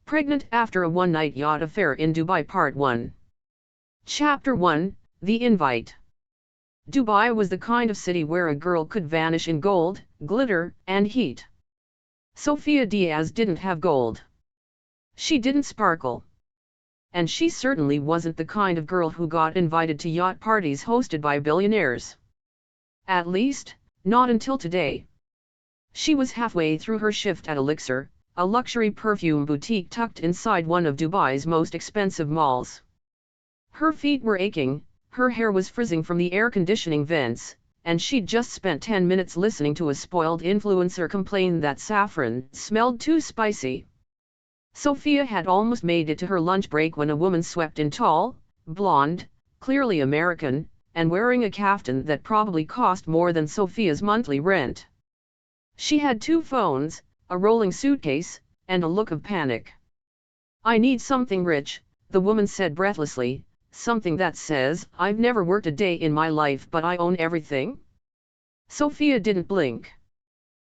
Pregnant after a one-night yacht affair in Dubai Part 1. Chapter 1, The Invite. Dubai was the kind of city where a girl could vanish in gold, glitter, and heat. Sofia Diaz didn't have gold. She didn't sparkle. And she certainly wasn't the kind of girl who got invited to yacht parties hosted by billionaires. At least, not until today. She was halfway through her shift at Elixir, a luxury perfume boutique tucked inside one of Dubai's most expensive malls. Her feet were aching, her hair was frizzing from the air conditioning vents, and she'd just spent 10 minutes listening to a spoiled influencer complain that saffron smelled too spicy. Sofia had almost made it to her lunch break when a woman swept in tall, blonde, clearly American, and wearing a kaftan that probably cost more than Sofia's monthly rent. She had 2 phones, a rolling suitcase, and a look of panic. "I need something rich," the woman said breathlessly, "something that says, I've never worked a day in my life but I own everything." Sofia didn't blink.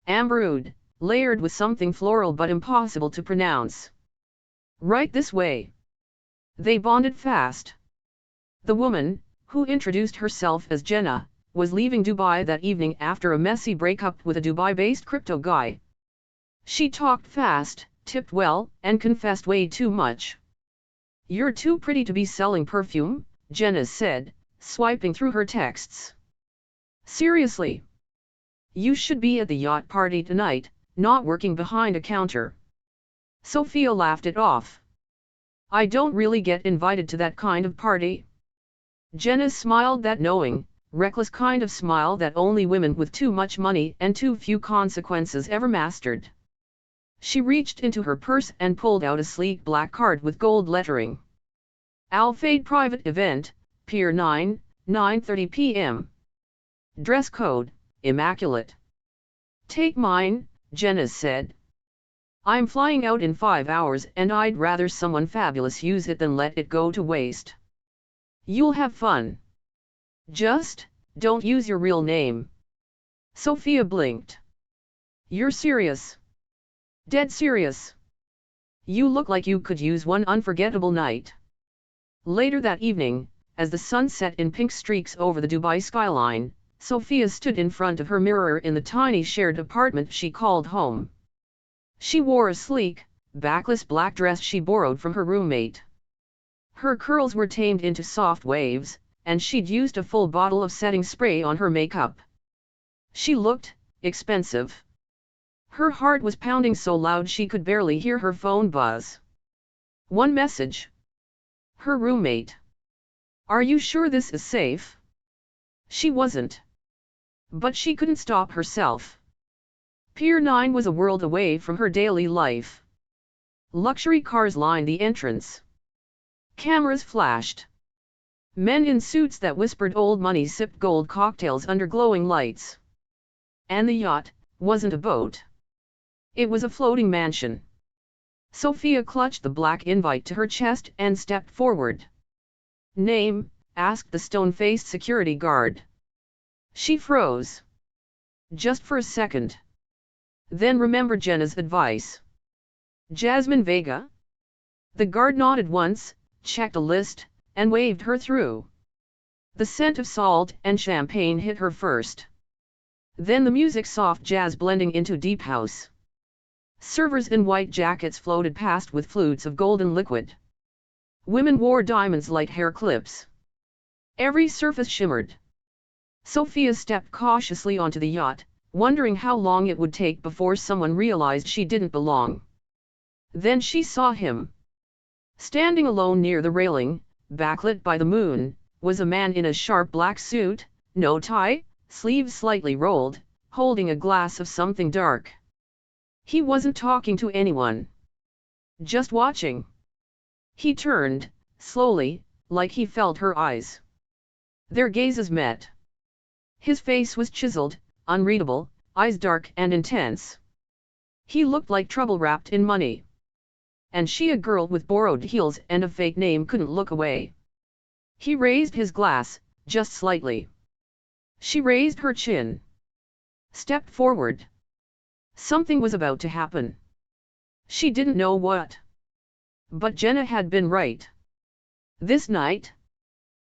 "Amberwood, layered with something floral but impossible to pronounce." "Right this way." They bonded fast. The woman, who introduced herself as Jenna, was leaving Dubai that evening after a messy breakup with a Dubai-based crypto guy. She talked fast, tipped well, and confessed way too much. "You're too pretty to be selling perfume," Jenna said, swiping through her texts. "Seriously? You should be at the yacht party tonight, not working behind a counter." Sofia laughed it off. "I don't really get invited to that kind of party." Jenna smiled that knowing, reckless kind of smile that only women with too much money and too few consequences ever mastered. She reached into her purse and pulled out a sleek black card with gold lettering. "Al-Fade Private Event, Pier 9, 9:30 p.m. Dress code, immaculate." "Take mine," Jenna said. "I'm flying out in 5 hours and I'd rather someone fabulous use it than let it go to waste." "You'll have fun. Just, don't use your real name." Sofia blinked. "You're serious?" "Dead serious. You look like you could use one unforgettable night." Later that evening, as the sun set in pink streaks over the Dubai skyline, Sofia stood in front of her mirror in the tiny shared apartment she called home. She wore a sleek, backless black dress she borrowed from her roommate. Her curls were tamed into soft waves, and she'd used a full bottle of setting spray on her makeup. She looked expensive. Her heart was pounding so loud she could barely hear her phone buzz. One message. Her roommate. "Are you sure this is safe?" She wasn't. But she couldn't stop herself. Pier 9 was a world away from her daily life. Luxury cars lined the entrance. Cameras flashed. Men in suits that whispered old money sipped gold cocktails under glowing lights. And the yacht wasn't a boat. It was a floating mansion. Sofia clutched the black invite to her chest and stepped forward. "Name?" asked the stone-faced security guard. She froze. Just for a second. Then remembered Jenna's advice. "Jasmine Vega?" The guard nodded once, checked a list, and waved her through. The scent of salt and champagne hit her first. Then the music, soft jazz blending into deep house. Servers in white jackets floated past with flutes of golden liquid. Women wore diamonds like hair clips. Every surface shimmered. Sofia stepped cautiously onto the yacht, wondering how long it would take before someone realized she didn't belong. Then she saw him. Standing alone near the railing, backlit by the moon, was a man in a sharp black suit, no tie, sleeves slightly rolled, holding a glass of something dark. He wasn't talking to anyone. Just watching. He turned, slowly, like he felt her eyes. Their gazes met. His face was chiseled, unreadable, eyes dark and intense. He looked like trouble wrapped in money. And she, a girl with borrowed heels and a fake name, couldn't look away. He raised his glass, just slightly. She raised her chin. Stepped forward. Something was about to happen. She didn't know what. But Jenna had been right. This night,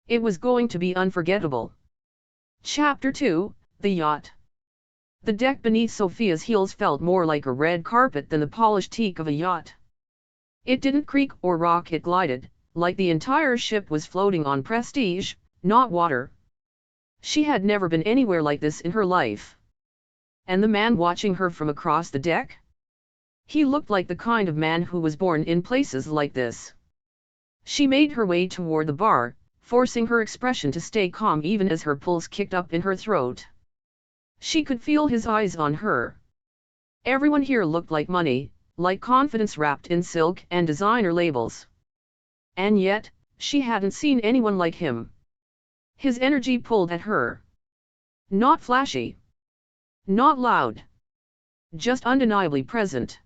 it was going to be unforgettable. Chapter 2, The Yacht. The deck beneath Sophia's heels felt more like a red carpet than the polished teak of a yacht. It didn't creak or rock, it glided, like the entire ship was floating on prestige, not water. She had never been anywhere like this in her life. And the man watching her from across the deck? He looked like the kind of man who was born in places like this. She made her way toward the bar, forcing her expression to stay calm even as her pulse kicked up in her throat. She could feel his eyes on her. Everyone here looked like money, like confidence wrapped in silk and designer labels. And yet, she hadn't seen anyone like him. His energy pulled at her. Not flashy. Not loud. Just undeniably present.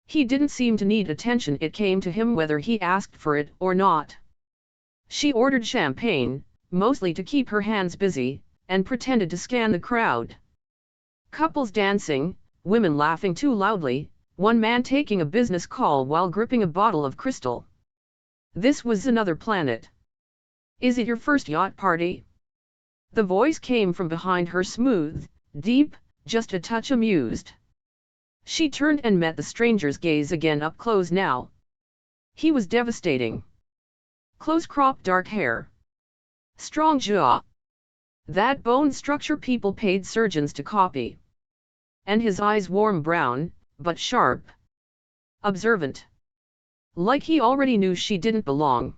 He didn't seem to need attention, it came to him whether he asked for it or not. She ordered champagne, mostly to keep her hands busy, and pretended to scan the crowd. Couples dancing, women laughing too loudly, one man taking a business call while gripping a bottle of crystal. This was another planet. "Is it your first yacht party?" The voice came from behind her, smooth, deep, just a touch amused. She turned and met the stranger's gaze again, up close now. He was devastating. Close-cropped dark hair. Strong jaw. That bone structure people paid surgeons to copy. And his eyes warm brown, but sharp. Observant. Like he already knew she didn't belong.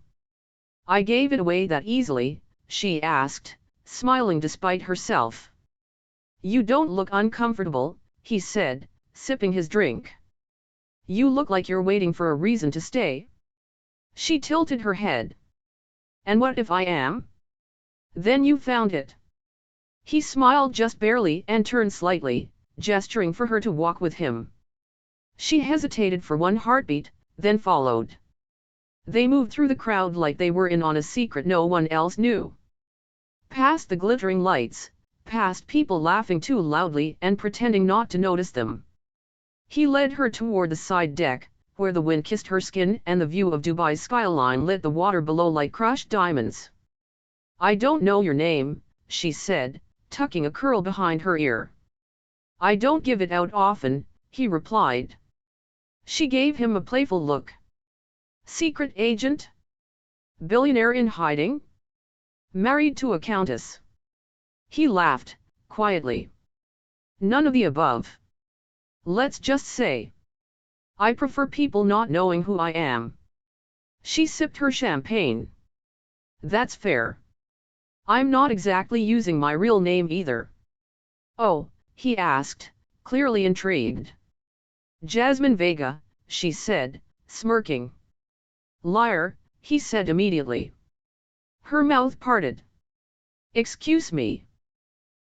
"I gave it away that easily?" she asked, smiling despite herself. "You don't look uncomfortable," he said, sipping his drink. "You look like you're waiting for a reason to stay." She tilted her head. "And what if I am? Then you found it." He smiled just barely and turned slightly, gesturing for her to walk with him. She hesitated for one heartbeat, then followed. They moved through the crowd like they were in on a secret no one else knew. Past the glittering lights, past people laughing too loudly and pretending not to notice them. He led her toward the side deck, where the wind kissed her skin and the view of Dubai's skyline lit the water below like crushed diamonds. "I don't know your name," she said, tucking a curl behind her ear. "I don't give it out often," he replied. She gave him a playful look. "Secret agent? Billionaire in hiding? Married to a countess?" He laughed, quietly. "None of the above. Let's just say, I prefer people not knowing who I am." She sipped her champagne. "That's fair. I'm not exactly using my real name either." "Oh," he asked, clearly intrigued. "Jasmine Vega," she said, smirking. "Liar," he said immediately. Her mouth parted. "Excuse me.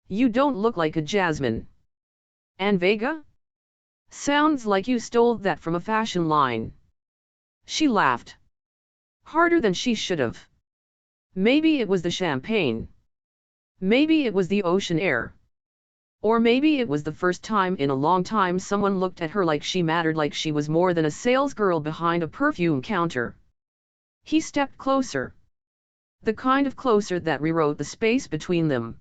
You don't look like a Jasmine. And Vega? Sounds like you stole that from a fashion line." She laughed. Harder than she should have. Maybe it was the champagne. Maybe it was the ocean air. Or maybe it was the first time in a long time someone looked at her like she mattered, like she was more than a salesgirl behind a perfume counter. He stepped closer. The kind of closer that rewrote the space between them.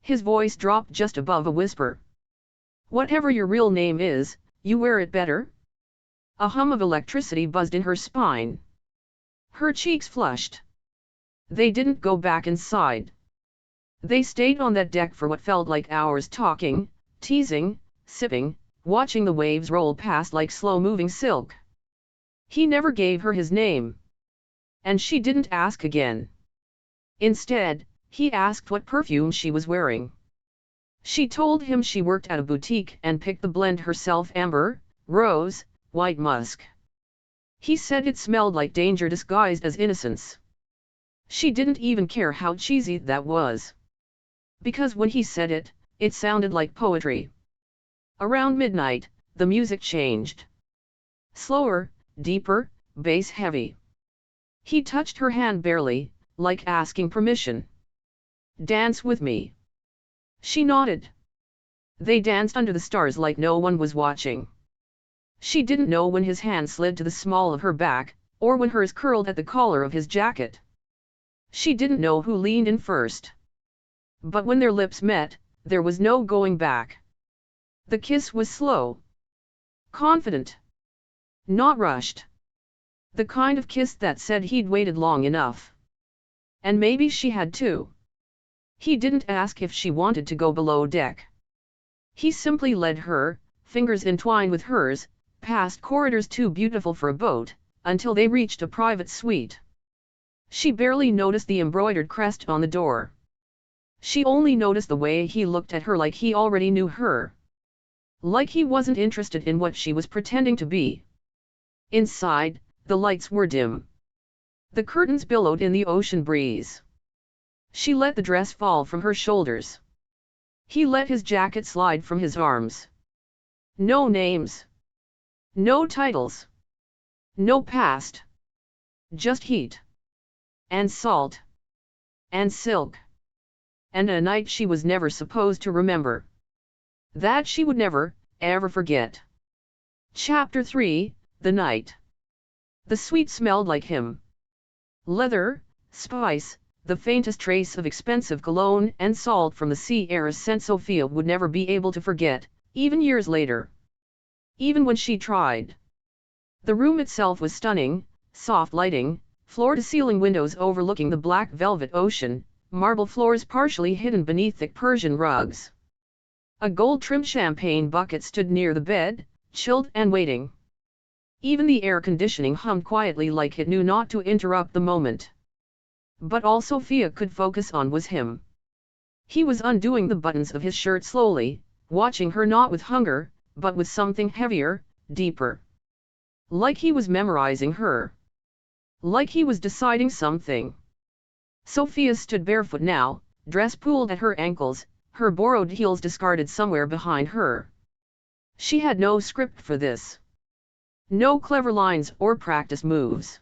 His voice dropped just above a whisper. "Whatever your real name is, you wear it better?" A hum of electricity buzzed in her spine. Her cheeks flushed. They didn't go back inside. They stayed on that deck for what felt like hours, talking, teasing, sipping, watching the waves roll past like slow-moving silk. He never gave her his name. And she didn't ask again. Instead, he asked what perfume she was wearing. She told him she worked at a boutique and picked the blend herself: amber, rose, white musk. He said it smelled like danger disguised as innocence. She didn't even care how cheesy that was. Because when he said it, it sounded like poetry. Around midnight, the music changed. Slower, deeper, bass-heavy. He touched her hand barely, like asking permission. "Dance with me." She nodded. They danced under the stars like no one was watching. She didn't know when his hand slid to the small of her back, or when hers curled at the collar of his jacket. She didn't know who leaned in first. But when their lips met, there was no going back. The kiss was slow, confident, not rushed. The kind of kiss that said he'd waited long enough. And maybe she had too. He didn't ask if she wanted to go below deck. He simply led her, fingers entwined with hers, past corridors too beautiful for a boat, until they reached a private suite. She barely noticed the embroidered crest on the door. She only noticed the way he looked at her, like he already knew her. Like he wasn't interested in what she was pretending to be. Inside, the lights were dim. The curtains billowed in the ocean breeze. She let the dress fall from her shoulders. He let his jacket slide from his arms. No names. No titles. No past. Just heat. And salt. And silk. And a night she was never supposed to remember. That she would never, ever forget. Chapter 3, The Night. The suite smelled like him. Leather, spice, the faintest trace of expensive cologne and salt from the sea air, a scent Sophia would never be able to forget, even years later. Even when she tried. The room itself was stunning, soft lighting, floor-to-ceiling windows overlooking the black velvet ocean, marble floors partially hidden beneath thick Persian rugs. A gold-trimmed champagne bucket stood near the bed, chilled and waiting. Even the air conditioning hummed quietly, like it knew not to interrupt the moment. But all Sophia could focus on was him. He was undoing the buttons of his shirt slowly, watching her not with hunger, but with something heavier, deeper. Like he was memorizing her. Like he was deciding something. Sophia stood barefoot now, dress pulled at her ankles, her borrowed heels discarded somewhere behind her. She had no script for this. No clever lines or practice moves.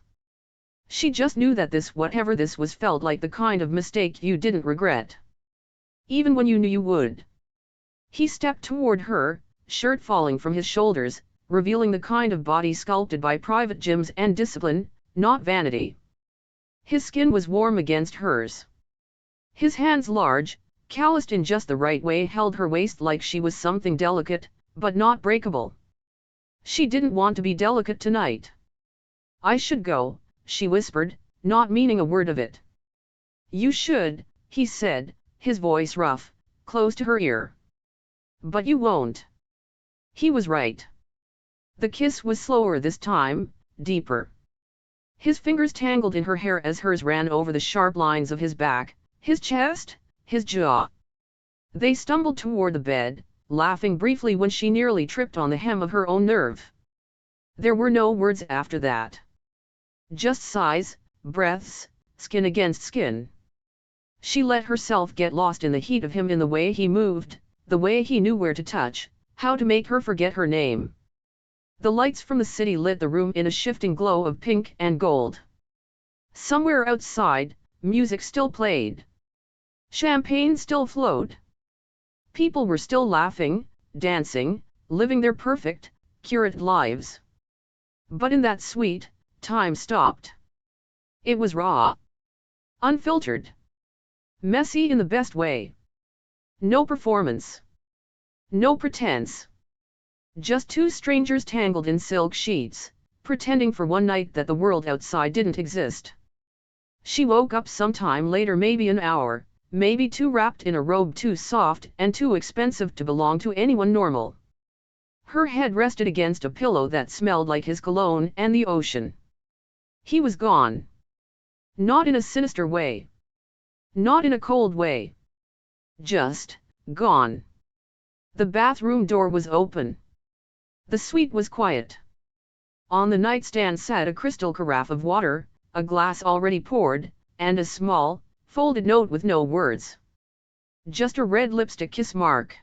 She just knew that this, whatever this was, felt like the kind of mistake you didn't regret. Even when you knew you would. He stepped toward her, shirt falling from his shoulders, revealing the kind of body sculpted by private gyms and discipline, not vanity. His skin was warm against hers. His hands, large, calloused in just the right way, held her waist like she was something delicate, but not breakable. She didn't want to be delicate tonight. "I should go," she whispered, not meaning a word of it. "You should," he said, his voice rough, close to her ear. "But you won't." He was right. The kiss was slower this time, deeper. His fingers tangled in her hair as hers ran over the sharp lines of his back, his chest, his jaw. They stumbled toward the bed, laughing briefly when she nearly tripped on the hem of her own nerve. There were no words after that. Just sighs, breaths, skin against skin. She let herself get lost in the heat of him, in the way he moved, the way he knew where to touch, how to make her forget her name. The lights from the city lit the room in a shifting glow of pink and gold. Somewhere outside, music still played. Champagne still flowed. People were still laughing, dancing, living their perfect, curated lives. But in that suite, time stopped. It was raw. Unfiltered. Messy in the best way. No performance. No pretense. Just two strangers tangled in silk sheets, pretending for one night that the world outside didn't exist. She woke up sometime later, maybe an hour, maybe two, wrapped in a robe too soft and too expensive to belong to anyone normal. Her head rested against a pillow that smelled like his cologne and the ocean. He was gone. Not in a sinister way. Not in a cold way. Just gone. The bathroom door was open. The suite was quiet. On the nightstand sat a crystal carafe of water, a glass already poured, and a small, folded note with no words. Just a red lipstick kiss mark.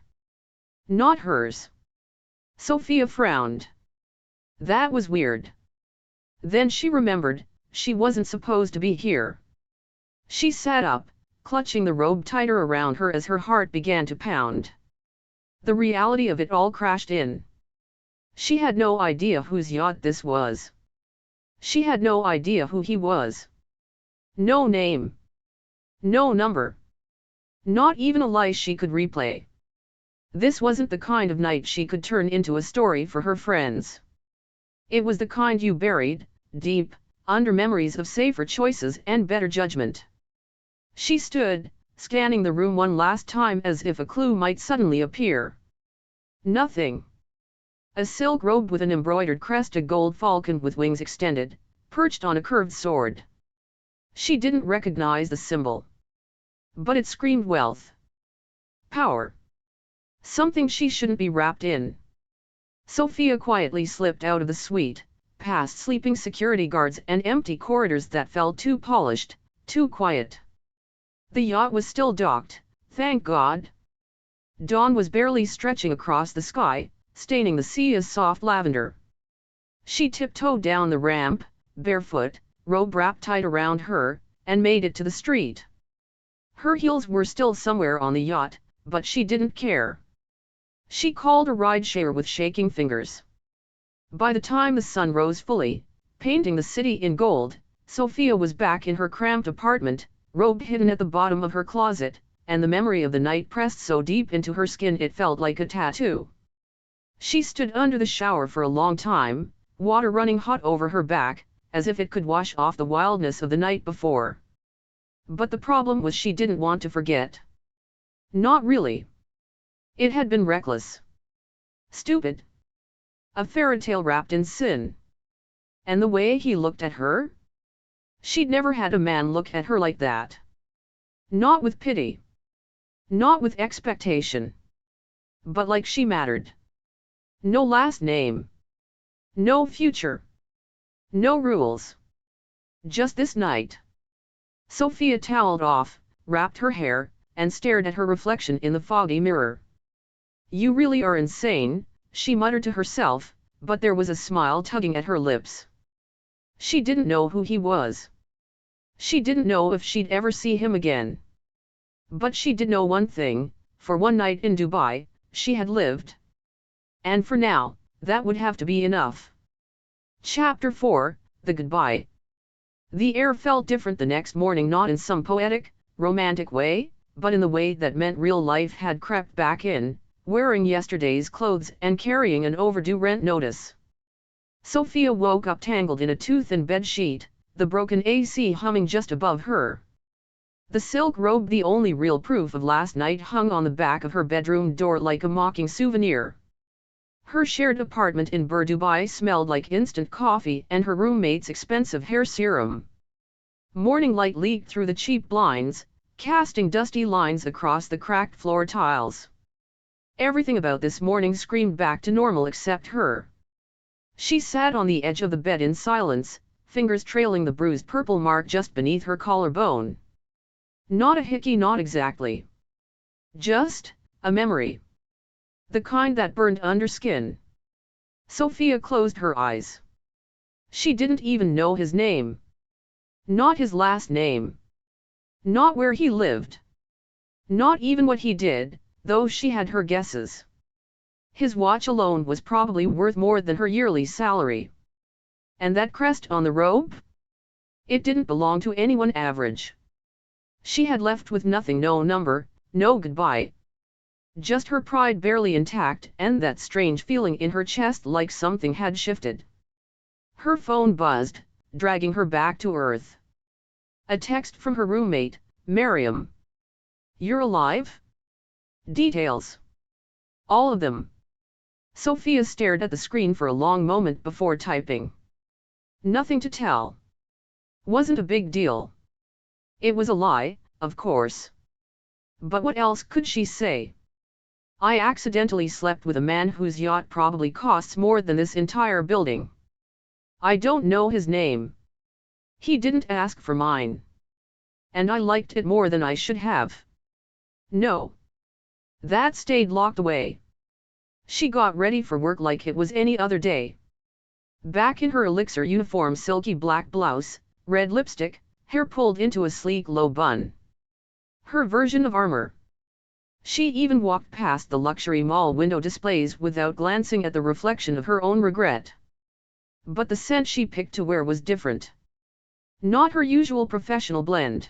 Not hers. Sophia frowned. That was weird. Then she remembered, she wasn't supposed to be here. She sat up, clutching the robe tighter around her as her heart began to pound. The reality of it all crashed in. She had no idea whose yacht this was. She had no idea who he was. No name. No number. Not even a lie she could replay. This wasn't the kind of night she could turn into a story for her friends. It was the kind you buried, deep, under memories of safer choices and better judgment. She stood, scanning the room one last time as if a clue might suddenly appear. Nothing. A silk robe with an embroidered crest, a gold falcon with wings extended, perched on a curved sword. She didn't recognize the symbol. But it screamed wealth. Power. Something she shouldn't be wrapped in. Sophia quietly slipped out of the suite, past sleeping security guards and empty corridors that felt too polished, too quiet. The yacht was still docked, thank God. Dawn was barely stretching across the sky, staining the sea as soft lavender. She tiptoed down the ramp, barefoot, robe wrapped tight around her, and made it to the street. Her heels were still somewhere on the yacht, but she didn't care. She called a rideshare with shaking fingers. By the time the sun rose fully, painting the city in gold, Sophia was back in her cramped apartment, robe hidden at the bottom of her closet, and the memory of the night pressed so deep into her skin it felt like a tattoo. She stood under the shower for a long time, water running hot over her back, as if it could wash off the wildness of the night before. But the problem was she didn't want to forget. Not really. It had been reckless. Stupid. A fairy tale wrapped in sin. And the way he looked at her? She'd never had a man look at her like that. Not with pity. Not with expectation. But like she mattered. No last name. No future. No rules. Just this night. Sophia toweled off, wrapped her hair, and stared at her reflection in the foggy mirror. You really are insane, she muttered to herself, but there was a smile tugging at her lips. She didn't know who he was. She didn't know if she'd ever see him again. But she did know one thing, for one night in Dubai, she had lived. And for now, that would have to be enough. Chapter 4, The Goodbye. The air felt different the next morning, not in some poetic, romantic way, but in the way that meant real life had crept back in, wearing yesterday's clothes and carrying an overdue rent notice. Sophia woke up tangled in a too-thin bed sheet, the broken AC humming just above her. The silk robe, the only real proof of last night, hung on the back of her bedroom door like a mocking souvenir. Her shared apartment in Dubai smelled like instant coffee and her roommate's expensive hair serum. Morning light leaked through the cheap blinds, casting dusty lines across the cracked floor tiles. Everything about this morning screamed back to normal except her. She sat on the edge of the bed in silence, fingers trailing the bruised purple mark just beneath her collarbone. Not a hickey, not exactly. Just a memory. The kind that burned under skin. Sophia closed her eyes. She didn't even know his name. Not his last name. Not where he lived. Not even what he did, though she had her guesses. His watch alone was probably worth more than her yearly salary. And that crest on the robe? It didn't belong to anyone average. She had left with nothing, no number, no goodbye. Just her pride barely intact and that strange feeling in her chest like something had shifted. Her phone buzzed, dragging her back to earth. A text from her roommate, Miriam. You're alive? Details. All of them. Sophia stared at the screen for a long moment before typing. Nothing to tell. Wasn't a big deal. It was a lie, of course. But what else could she say? I accidentally slept with a man whose yacht probably costs more than this entire building. I don't know his name. He didn't ask for mine. And I liked it more than I should have. No. That stayed locked away. She got ready for work like it was any other day. Back in her elixir uniform, silky black blouse, red lipstick, hair pulled into a sleek low bun. Her version of armor. She even walked past the luxury mall window displays without glancing at the reflection of her own regret. But the scent she picked to wear was different. Not her usual professional blend.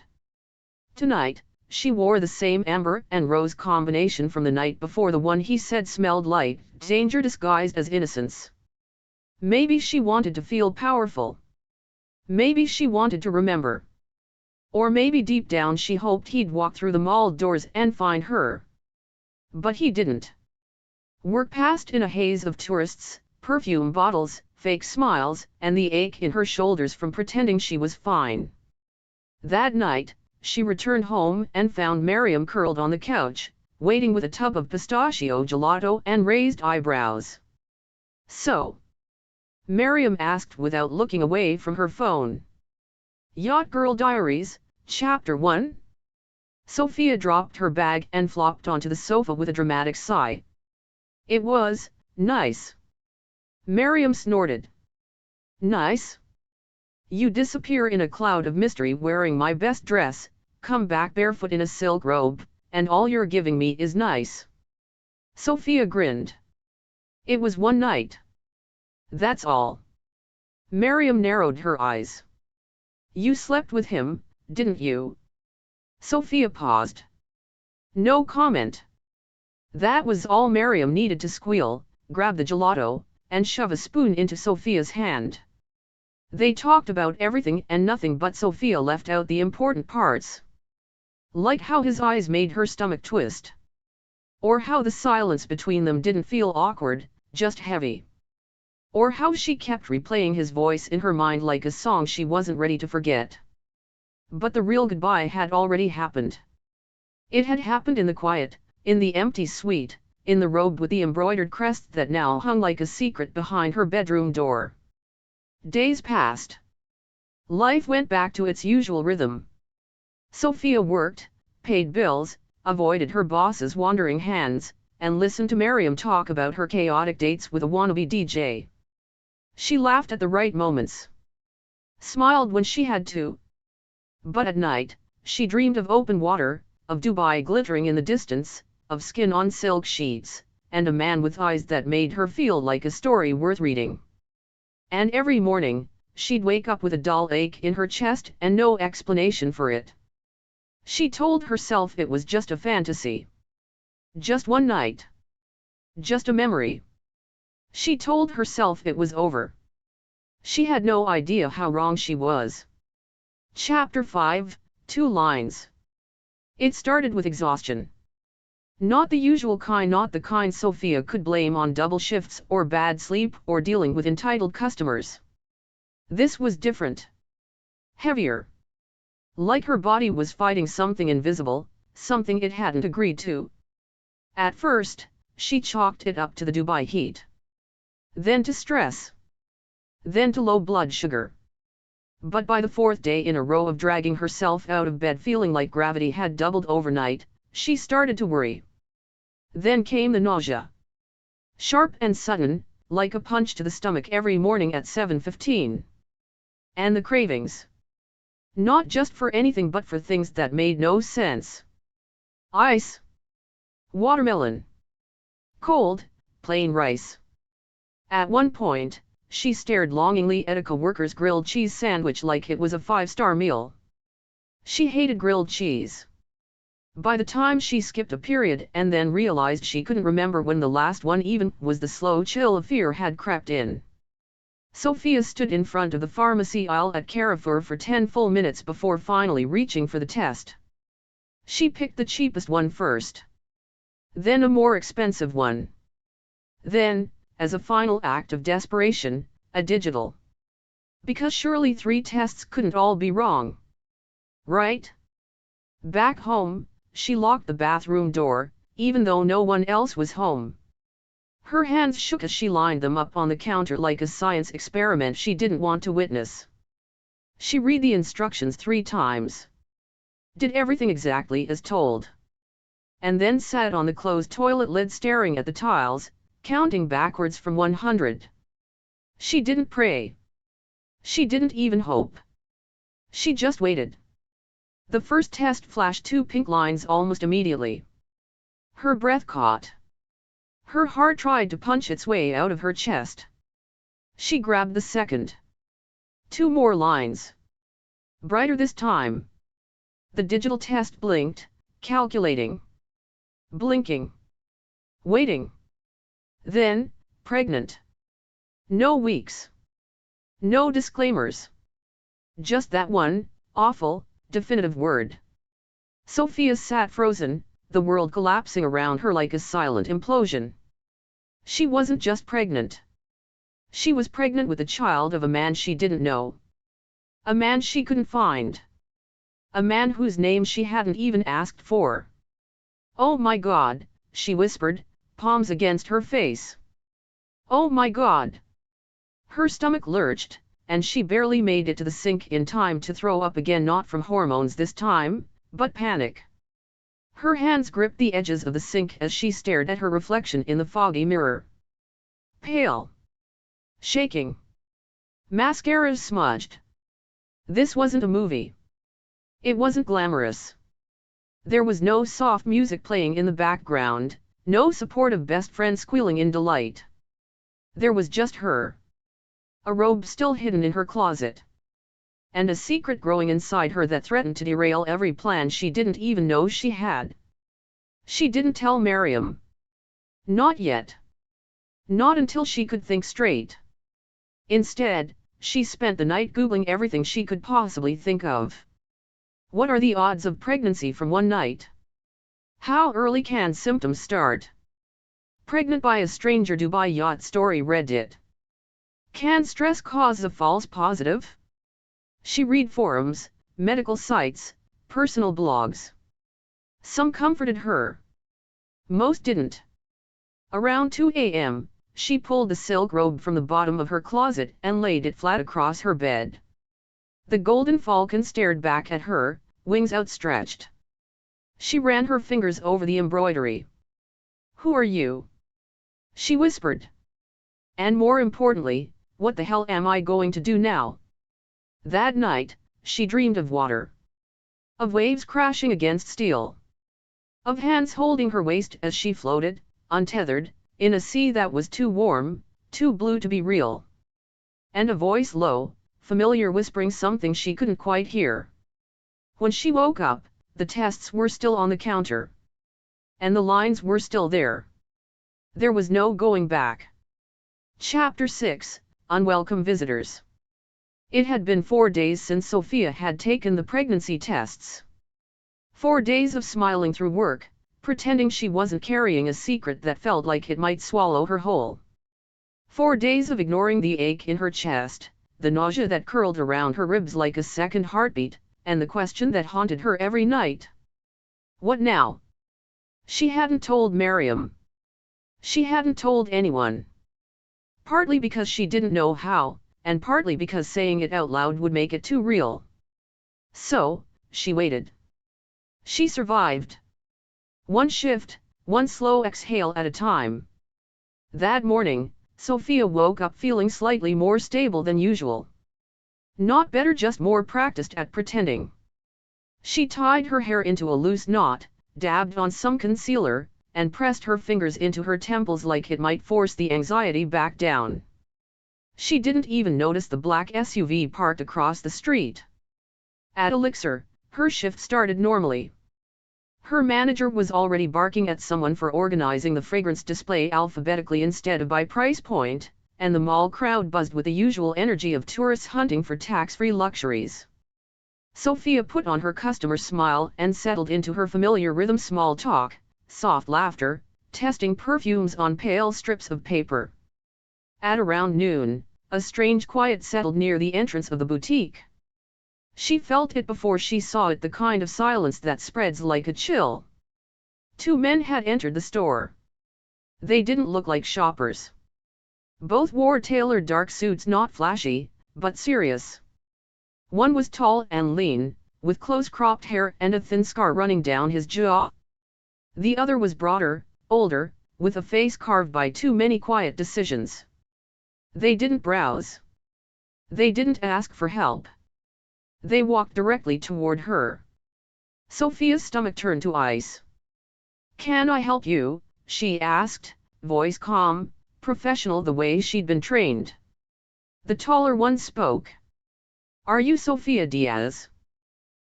Tonight, she wore the same amber and rose combination from the night before, the one he said smelled like danger disguised as innocence. Maybe she wanted to feel powerful. Maybe she wanted to remember. Or maybe deep down she hoped he'd walk through the mall doors and find her. But he didn't. Work passed in a haze of tourists, perfume bottles, fake smiles, and the ache in her shoulders from pretending she was fine. That night, she returned home and found Miriam curled on the couch, waiting with a tub of pistachio gelato and raised eyebrows. "So?" Miriam asked without looking away from her phone. Yacht Girl Diaries, Chapter 1. Sophia dropped her bag and flopped onto the sofa with a dramatic sigh. "It was nice." Miriam snorted. "Nice? You disappear in a cloud of mystery wearing my best dress, come back barefoot in a silk robe, and all you're giving me is nice." Sophia grinned. "It was one night. That's all." Miriam narrowed her eyes. "You slept with him, didn't you?" Sophia paused. No comment. That was all Miriam needed to squeal, grab the gelato, and shove a spoon into Sophia's hand. They talked about everything and nothing, but Sophia left out the important parts. Like how his eyes made her stomach twist. Or how the silence between them didn't feel awkward, just heavy. Or how she kept replaying his voice in her mind like a song she wasn't ready to forget. But the real goodbye had already happened. It had happened in the quiet, in the empty suite, in the robe with the embroidered crest that now hung like a secret behind her bedroom door. Days passed. Life went back to its usual rhythm. Sophia worked, paid bills, avoided her boss's wandering hands, and listened to Miriam talk about her chaotic dates with a wannabe DJ. She laughed at the right moments. Smiled when she had to. But at night, she dreamed of open water, of Dubai glittering in the distance, of skin on silk sheets, and a man with eyes that made her feel like a story worth reading. And every morning, she'd wake up with a dull ache in her chest and no explanation for it. She told herself it was just a fantasy. Just one night. Just a memory. She told herself it was over. She had no idea how wrong she was. Chapter 5, 2 lines. It started with exhaustion. Not the usual kind, not the kind Sophia could blame on double shifts or bad sleep or dealing with entitled customers. This was different. Heavier. Like her body was fighting something invisible, something it hadn't agreed to. At first, she chalked it up to the Dubai heat. Then to stress. Then to low blood sugar. But by the fourth day in a row of dragging herself out of bed feeling like gravity had doubled overnight, she started to worry. Then came the nausea. Sharp and sudden, like a punch to the stomach every morning at 7:15. And the cravings. Not just for anything but for things that made no sense. Ice. Watermelon. Cold, plain rice. At one point, she stared longingly at a coworker's grilled cheese sandwich like it was a 5-star meal. She hated grilled cheese. By the time she skipped a period and then realized she couldn't remember when the last one even was, the slow chill of fear had crept in. Sophia stood in front of the pharmacy aisle at Carrefour for 10 full minutes before finally reaching for the test. She picked the cheapest one first. Then a more expensive one. Then, as a final act of desperation, a digital. Because surely 3 tests couldn't all be wrong. Right? Back home, she locked the bathroom door, even though no one else was home. Her hands shook as she lined them up on the counter like a science experiment she didn't want to witness. She read the instructions 3 times. Did everything exactly as told. And then sat on the closed toilet lid staring at the tiles, counting backwards from 100. She didn't pray. She didn't even hope. She just waited. The first test flashed 2 pink lines almost immediately. Her breath caught. Her heart tried to punch its way out of her chest. She grabbed the second. 2 more lines. Brighter this time. The digital test blinked, calculating. Blinking. Waiting. Then, pregnant. No weeks. No disclaimers. Just that one, awful, definitive word. Sophia sat frozen, the world collapsing around her like a silent implosion. She wasn't just pregnant. She was pregnant with a child of a man she didn't know. A man she couldn't find. A man whose name she hadn't even asked for. "Oh my God," she whispered, palms against her face. "Oh my God." Her stomach lurched, and she barely made it to the sink in time to throw up again, not from hormones this time, but panic. Her hands gripped the edges of the sink as she stared at her reflection in the foggy mirror. Pale. Shaking. Mascara smudged. This wasn't a movie. It wasn't glamorous. There was no soft music playing in the background, no supportive best friend squealing in delight. There was just her. A robe still hidden in her closet. And a secret growing inside her that threatened to derail every plan she didn't even know she had. She didn't tell Miriam. Not yet. Not until she could think straight. Instead, she spent the night Googling everything she could possibly think of. What are the odds of pregnancy from one night? How early can symptoms start? Pregnant by a stranger Dubai yacht story Reddit. Can stress cause a false positive? She read forums, medical sites, personal blogs. Some comforted her. Most didn't. Around 2 a.m., she pulled the silk robe from the bottom of her closet and laid it flat across her bed. The golden falcon stared back at her, wings outstretched. She ran her fingers over the embroidery. "Who are you?" she whispered. "And more importantly, what the hell am I going to do now?" That night, she dreamed of water. Of waves crashing against steel. Of hands holding her waist as she floated, untethered, in a sea that was too warm, too blue to be real. And a voice low, familiar, whispering something she couldn't quite hear. When she woke up, the tests were still on the counter. And the lines were still there. There was no going back. Chapter 6, Unwelcome Visitors. It had been 4 days since Sophia had taken the pregnancy tests. 4 days of smiling through work, pretending she wasn't carrying a secret that felt like it might swallow her whole. 4 days of ignoring the ache in her chest, the nausea that curled around her ribs like a second heartbeat, and the question that haunted her every night. What now? She hadn't told Miriam. She hadn't told anyone. Partly because she didn't know how, and partly because saying it out loud would make it too real. So, she waited. She survived. One shift, one slow exhale at a time. That morning, Sophia woke up feeling slightly more stable than usual. Not better, just more practiced at pretending. She tied her hair into a loose knot, dabbed on some concealer, and pressed her fingers into her temples like it might force the anxiety back down. She didn't even notice the black SUV parked across the street. At Elixir, her shift started normally. Her manager was already barking at someone for organizing the fragrance display alphabetically instead of by price point, and the mall crowd buzzed with the usual energy of tourists hunting for tax-free luxuries. Sophia put on her customer smile and settled into her familiar rhythm: small talk, soft laughter, testing perfumes on pale strips of paper. At around noon, a strange quiet settled near the entrance of the boutique. She felt it before she saw it, the kind of silence that spreads like a chill. 2 men had entered the store. They didn't look like shoppers. Both wore tailored dark suits, not flashy, but serious. One was tall and lean, with close-cropped hair and a thin scar running down his jaw. The other was broader, older, with a face carved by too many quiet decisions. They didn't browse. They didn't ask for help. They walked directly toward her. Sophia's stomach turned to ice. "Can I help you?" she asked, voice calm, professional the way she'd been trained. The taller one spoke. "Are you Sofia Diaz?"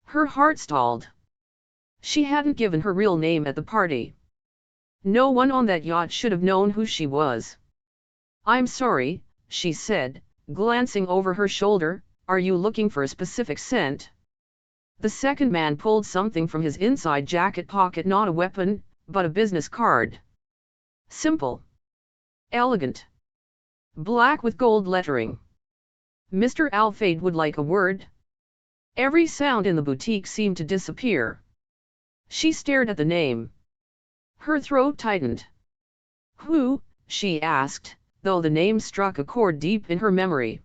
Her heart stalled. She hadn't given her real name at the party. No one on that yacht should have known who she was. "I'm sorry," she said, glancing over her shoulder. "Are you looking for a specific scent?" The second man pulled something from his inside jacket pocket, not a weapon, but a business card. Simple. Elegant. Black with gold lettering. Mr. Alfade would like a word. Every sound in the boutique seemed to disappear. She stared at the name. Her throat tightened. "Who?" she asked, though the name struck a chord deep in her memory.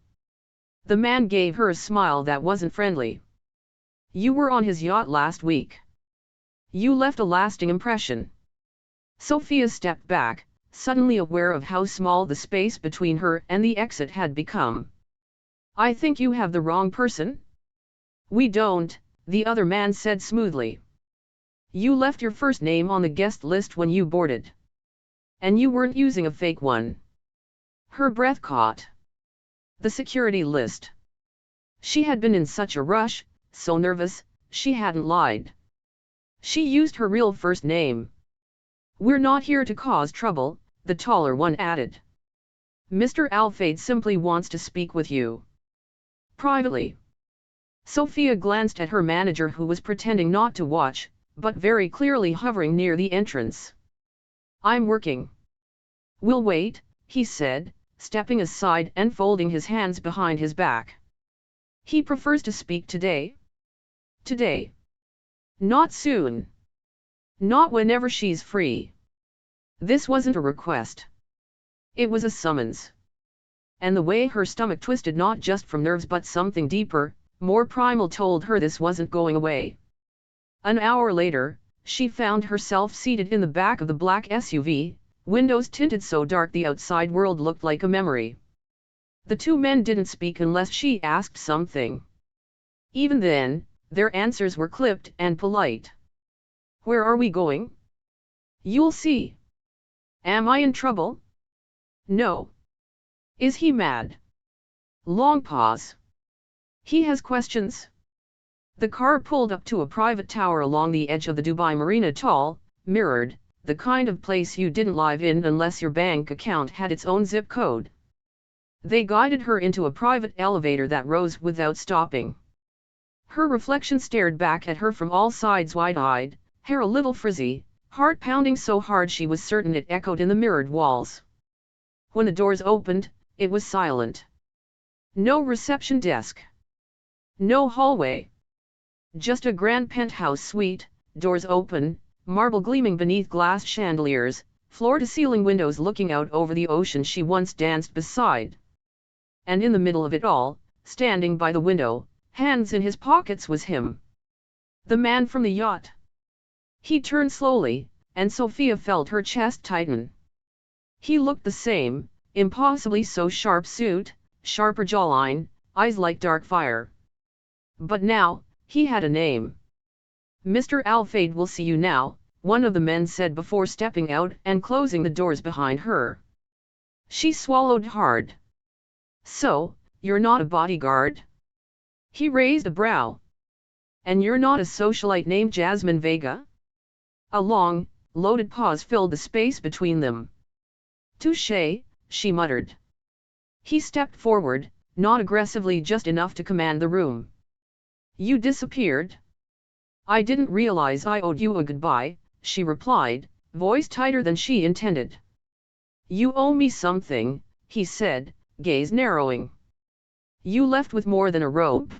The man gave her a smile that wasn't friendly. "You were on his yacht last week. You left a lasting impression." Sophia stepped back, suddenly aware of how small the space between her and the exit had become. "I think you have the wrong person." "We don't," the other man said smoothly. "You left your first name on the guest list when you boarded. And you weren't using a fake one." Her breath caught. The security list. She had been in such a rush, so nervous, she hadn't lied. She used her real first name. "We're not here to cause trouble," the taller one added. "Mr. Alfade simply wants to speak with you. Privately." Sophia glanced at her manager, who was pretending not to watch, but very clearly hovering near the entrance. "I'm working." "We'll wait," he said, stepping aside and folding his hands behind his back. "He prefers to speak today." Today. Not soon. Not whenever she's free. This wasn't a request. It was a summons. And the way her stomach twisted, not just from nerves but something deeper, more primal, told her this wasn't going away. An hour later, she found herself seated in the back of the black SUV, windows tinted so dark the outside world looked like a memory. The two men didn't speak unless she asked something. Even then, their answers were clipped and polite. "Where are we going?" "You'll see." "Am I in trouble?" "No." "Is he mad?" Long pause. "He has questions." The car pulled up to a private tower along the edge of the Dubai Marina, tall, mirrored, the kind of place you didn't live in unless your bank account had its own zip code. They guided her into a private elevator that rose without stopping. Her reflection stared back at her from all sides, wide-eyed, hair a little frizzy, heart pounding so hard she was certain it echoed in the mirrored walls. When the doors opened, it was silent. No reception desk. No hallway. Just a grand penthouse suite, doors open, marble gleaming beneath glass chandeliers, floor-to-ceiling windows looking out over the ocean she once danced beside. And in the middle of it all, standing by the window, hands in his pockets, was him. The man from the yacht. He turned slowly, and Sophia felt her chest tighten. He looked the same, impossibly so, sharp suit, sharper jawline, eyes like dark fire. But now, he had a name. "Mr. Alfade will see you now," one of the men said before stepping out and closing the doors behind her. She swallowed hard. "So, you're not a bodyguard?" He raised a brow. "And you're not a socialite named Jasmine Vega?" A long, loaded pause filled the space between them. "Touché," she muttered. He stepped forward, not aggressively, just enough to command the room. "You disappeared?" "I didn't realize I owed you a goodbye," she replied, voice tighter than she intended. "You owe me something," he said, gaze narrowing. "You left with more than a rope?"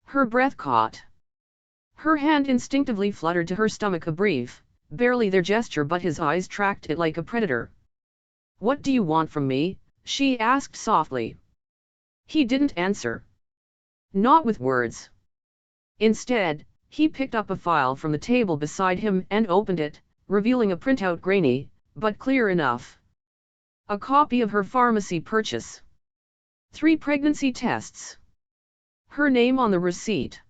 Her breath caught. Her hand instinctively fluttered to her stomach, a brief, barely there gesture, but his eyes tracked it like a predator. "What do you want from me?" she asked softly. He didn't answer. Not with words. Instead, he picked up a file from the table beside him and opened it, revealing a printout, grainy, but clear enough. A copy of her pharmacy purchase. 3 pregnancy tests. Her name on the receipt.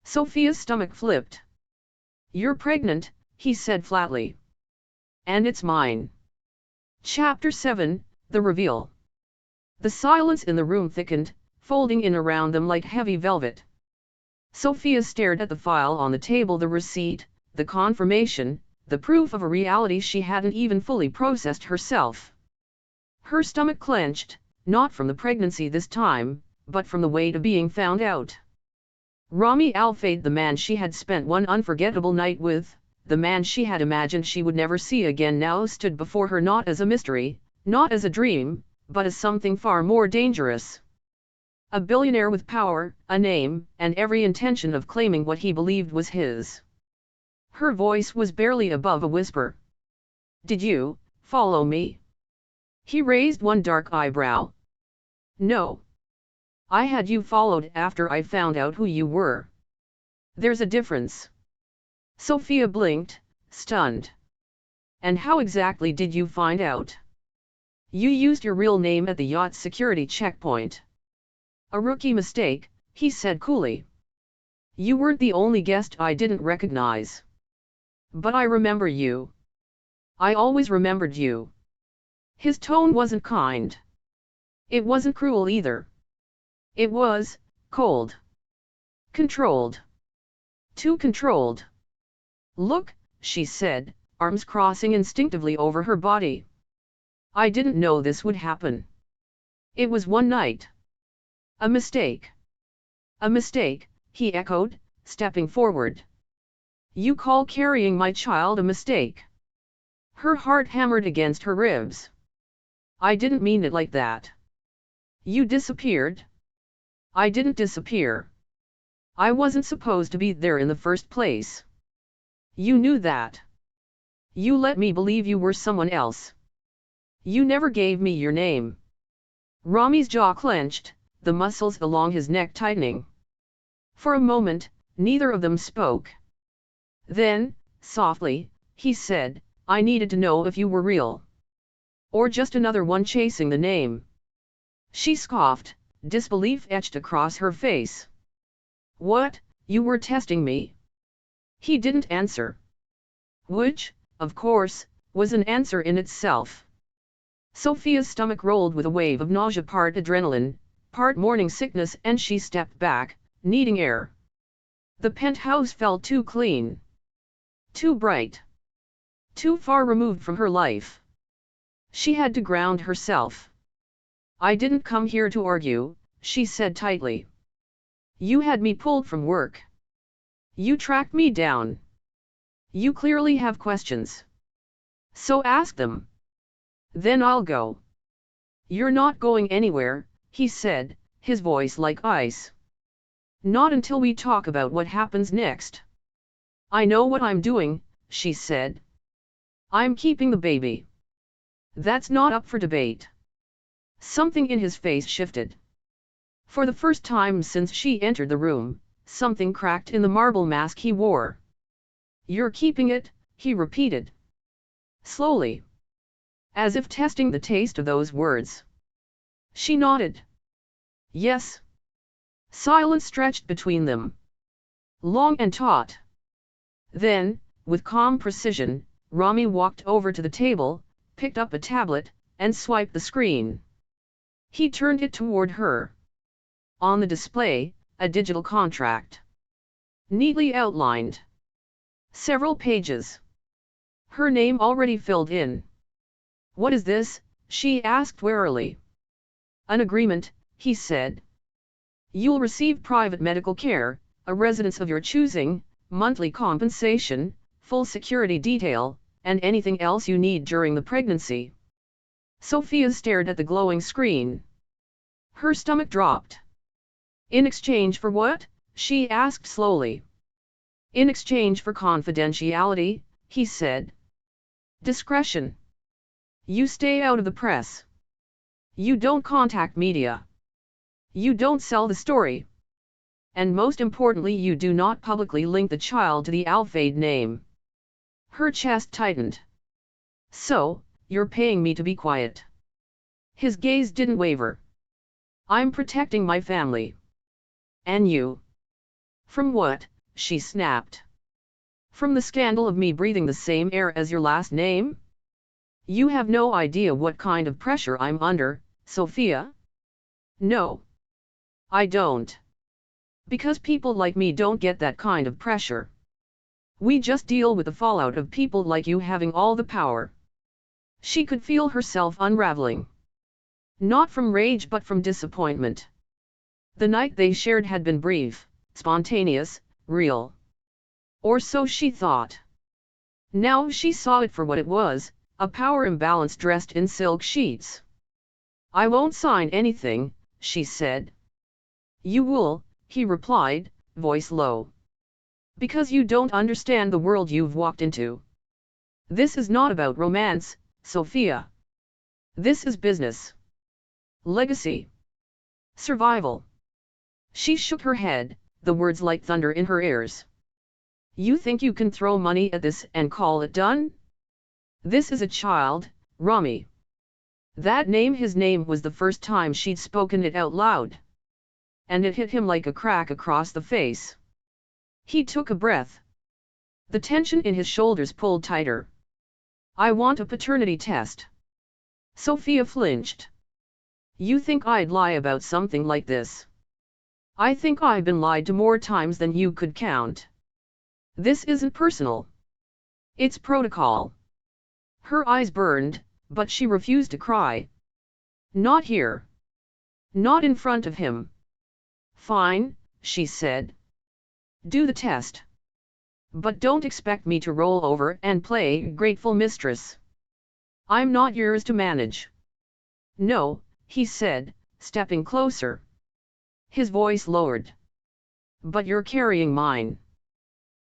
Sophia's stomach flipped. "You're pregnant?" he said flatly. And it's mine. Chapter 7, The Reveal. The silence in the room thickened, folding in around them like heavy velvet. Sophia stared at the file on the table, the receipt, the confirmation, the proof of a reality she hadn't even fully processed herself. Her stomach clenched, not from the pregnancy this time, but from the weight of being found out. Rami Al-Fayed, the man she had spent one unforgettable night with, the man she had imagined she would never see again, now stood before her not as a mystery, not as a dream, but as something far more dangerous. A billionaire with power, a name, and every intention of claiming what he believed was his. Her voice was barely above a whisper. "Did you follow me?" He raised one dark eyebrow. "No. I had you followed after I found out who you were." "There's a difference." Sophia blinked, stunned. "And how exactly did you find out?" "You used your real name at the Yacht security checkpoint." "A rookie mistake," he said coolly. "You weren't the only guest I didn't recognize. But I remember you. I always remembered you." His tone wasn't kind. It wasn't cruel either. It was cold. Controlled. Too controlled. "Look," she said, arms crossing instinctively over her body. "I didn't know this would happen. It was one night. A mistake." "A mistake," he echoed, stepping forward. "You call carrying my child a mistake?" Her heart hammered against her ribs. "I didn't mean it like that." "You disappeared." "I didn't disappear. I wasn't supposed to be there in the first place. You knew that. You let me believe you were someone else. You never gave me your name." Rami's jaw clenched, the muscles along his neck tightening. For a moment, neither of them spoke. Then, softly, he said, "I needed to know if you were real. Or just another one chasing the name." She scoffed, disbelief etched across her face. "What, you were testing me?" He didn't answer. Which, of course, was an answer in itself. Sophia's stomach rolled with a wave of nausea, part adrenaline, part morning sickness, and she stepped back, needing air. The penthouse felt too clean. Too bright. Too far removed from her life. She had to ground herself. "I didn't come here to argue," she said tightly. "You had me pulled from work. You tracked me down. You clearly have questions. So ask them. Then I'll go." "You're not going anywhere," he said, his voice like ice. "Not until we talk about what happens next." "I know what I'm doing," she said. "I'm keeping the baby. That's not up for debate." Something in his face shifted. For the first time since she entered the room, something cracked in the marble mask he wore. "You're keeping it," he repeated. Slowly. As if testing the taste of those words. She nodded. "Yes." Silence stretched between them. Long and taut. Then, with calm precision, Rami walked over to the table, picked up a tablet, and swiped the screen. He turned it toward her. On the display, a digital contract. Neatly outlined. Several pages. Her name already filled in. "What is this?" she asked warily. "An agreement," he said. "You'll receive private medical care, a residence of your choosing, monthly compensation, full security detail, and anything else you need during the pregnancy." Sophia stared at the glowing screen. Her stomach dropped. "In exchange for what?" she asked slowly. "In exchange for confidentiality," he said. "Discretion. You stay out of the press. You don't contact media. You don't sell the story. And most importantly, you do not publicly link the child to the Al-Fayed name." Her chest tightened. "So, you're paying me to be quiet." His gaze didn't waver. "I'm protecting my family." "And you?" "From what?" she snapped. From the scandal of me breathing the same air as your last name? You have no idea what kind of pressure I'm under, Sophia. No. I don't. Because people like me don't get that kind of pressure. We just deal with the fallout of people like you having all the power. She could feel herself unraveling. Not from rage but from disappointment. The night they shared had been brief, spontaneous, real. Or so she thought. Now she saw it for what it was, a power imbalance dressed in silk sheets. I won't sign anything, she said. You will, he replied, voice low. Because you don't understand the world you've walked into. This is not about romance, Sophia. This is business. Legacy. Survival. She shook her head, the words like thunder in her ears. You think you can throw money at this and call it done? This is a child, Rami. That name, his name, was the first time she'd spoken it out loud. And it hit him like a crack across the face. He took a breath. The tension in his shoulders pulled tighter. I want a paternity test. Sophia flinched. You think I'd lie about something like this? I think I've been lied to more times than you could count. This isn't personal. It's protocol. Her eyes burned, but she refused to cry. Not here. Not in front of him. Fine, she said. Do the test. But don't expect me to roll over and play grateful mistress. I'm not yours to manage. No, he said, stepping closer. His voice lowered. But you're carrying mine.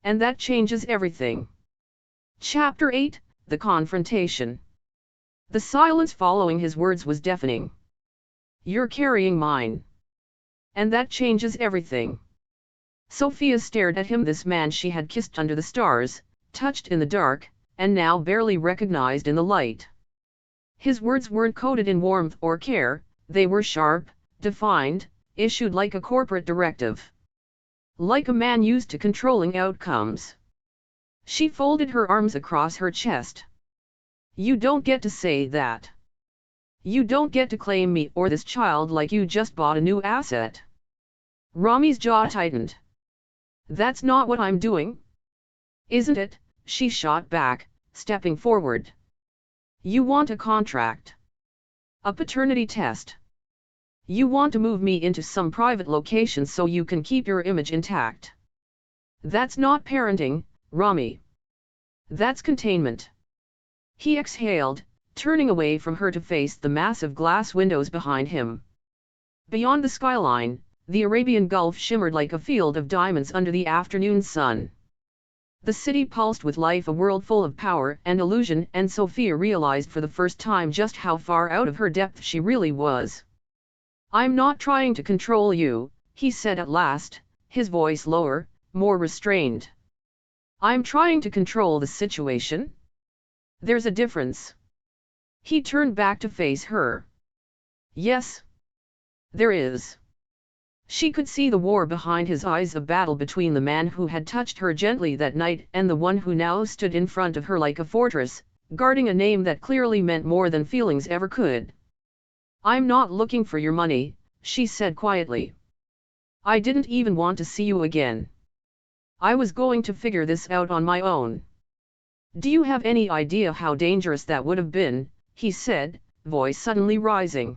And that changes everything. Chapter 8, The Confrontation. The silence following his words was deafening. You're carrying mine. And that changes everything. Sophia stared at him, this man she had kissed under the stars, touched in the dark, and now barely recognized in the light. His words weren't coded in warmth or care, they were sharp, defined, issued like a corporate directive. Like a man used to controlling outcomes. She folded her arms across her chest. You don't get to say that. You don't get to claim me or this child like you just bought a new asset. Rami's jaw tightened. That's not what I'm doing. Isn't it? She shot back, stepping forward. You want a contract. A paternity test. You want to move me into some private location so you can keep your image intact. That's not parenting, Rami. That's containment. He exhaled, turning away from her to face the massive glass windows behind him. Beyond the skyline, the Arabian Gulf shimmered like a field of diamonds under the afternoon sun. The city pulsed with life, a world full of power and illusion, and Sophia realized for the first time just how far out of her depth she really was. I'm not trying to control you, he said at last, his voice lower, more restrained. I'm trying to control the situation. There's a difference. He turned back to face her. Yes. There is. She could see the war behind his eyes, a battle between the man who had touched her gently that night and the one who now stood in front of her like a fortress, guarding a name that clearly meant more than feelings ever could. I'm not looking for your money, she said quietly. I didn't even want to see you again. I was going to figure this out on my own. Do you have any idea how dangerous that would have been? He said, voice suddenly rising.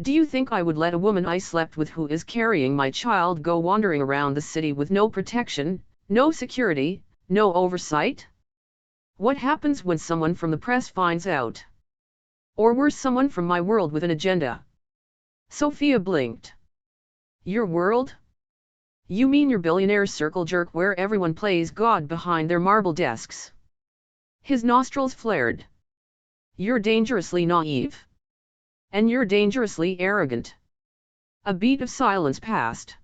Do you think I would let a woman I slept with who is carrying my child go wandering around the city with no protection, no security, no oversight? What happens when someone from the press finds out? Or worse, someone from my world with an agenda? Sophia blinked. Your world? You mean your billionaire circle jerk where everyone plays God behind their marble desks? His nostrils flared. You're dangerously naive. And you're dangerously arrogant. A beat of silence passed.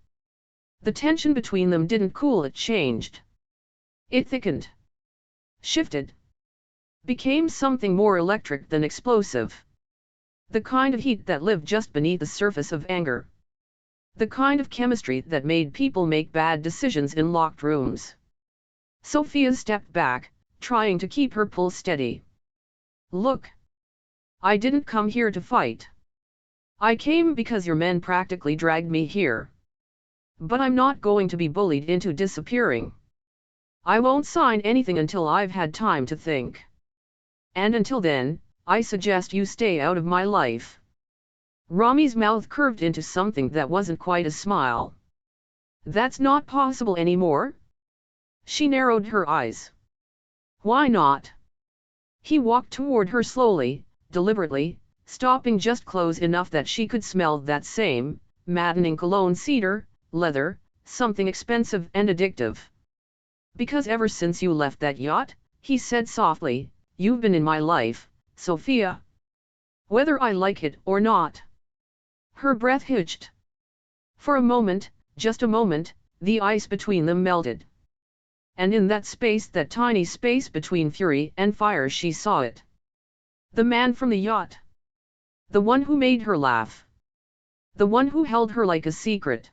The tension between them didn't cool, it changed. It thickened. Shifted. Became something more electric than explosive. The kind of heat that lived just beneath the surface of anger. The kind of chemistry that made people make bad decisions in locked rooms. Sophia stepped back, trying to keep her pulse steady. Look. I didn't come here to fight. I came because your men practically dragged me here. But I'm not going to be bullied into disappearing. I won't sign anything until I've had time to think. And until then, I suggest you stay out of my life. Rami's mouth curved into something that wasn't quite a smile. That's not possible anymore? She narrowed her eyes. Why not? He walked toward her slowly, deliberately, stopping just close enough that she could smell that same, maddening cologne, cedar, leather, something expensive and addictive. Because ever since you left that yacht, he said softly, you've been in my life, Sophia. Whether I like it or not. Her breath hitched. For a moment, just a moment, the ice between them melted. And in that space, that tiny space between fury and fire, she saw it. The man from the yacht. The one who made her laugh. The one who held her like a secret.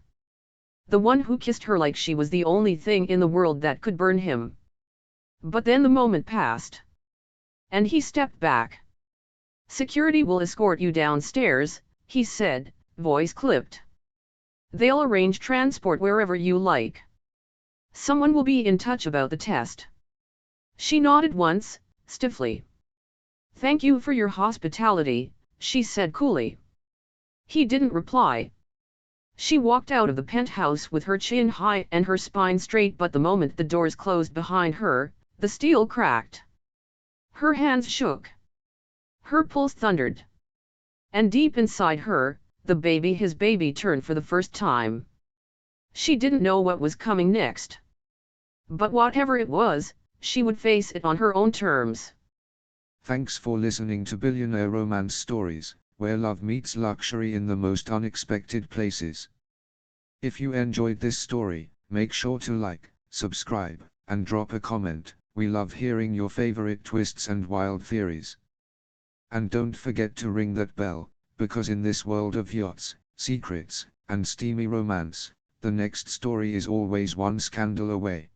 The one who kissed her like she was the only thing in the world that could burn him. But then the moment passed. And he stepped back. Security will escort you downstairs, he said, voice clipped. They'll arrange transport wherever you like. Someone will be in touch about the test. She nodded once, stiffly. Thank you for your hospitality, she said coolly. He didn't reply. She walked out of the penthouse with her chin high and her spine straight, but the moment the doors closed behind her, the steel cracked. Her hands shook. Her pulse thundered. And deep inside her, his baby turned for the first time. She didn't know what was coming next. But whatever it was, she would face it on her own terms. Thanks for listening to Billionaire Romance Stories, where love meets luxury in the most unexpected places. If you enjoyed this story, make sure to like, subscribe, and drop a comment. We love hearing your favorite twists and wild theories. And don't forget to ring that bell, because in this world of yachts, secrets, and steamy romance, the next story is always one scandal away.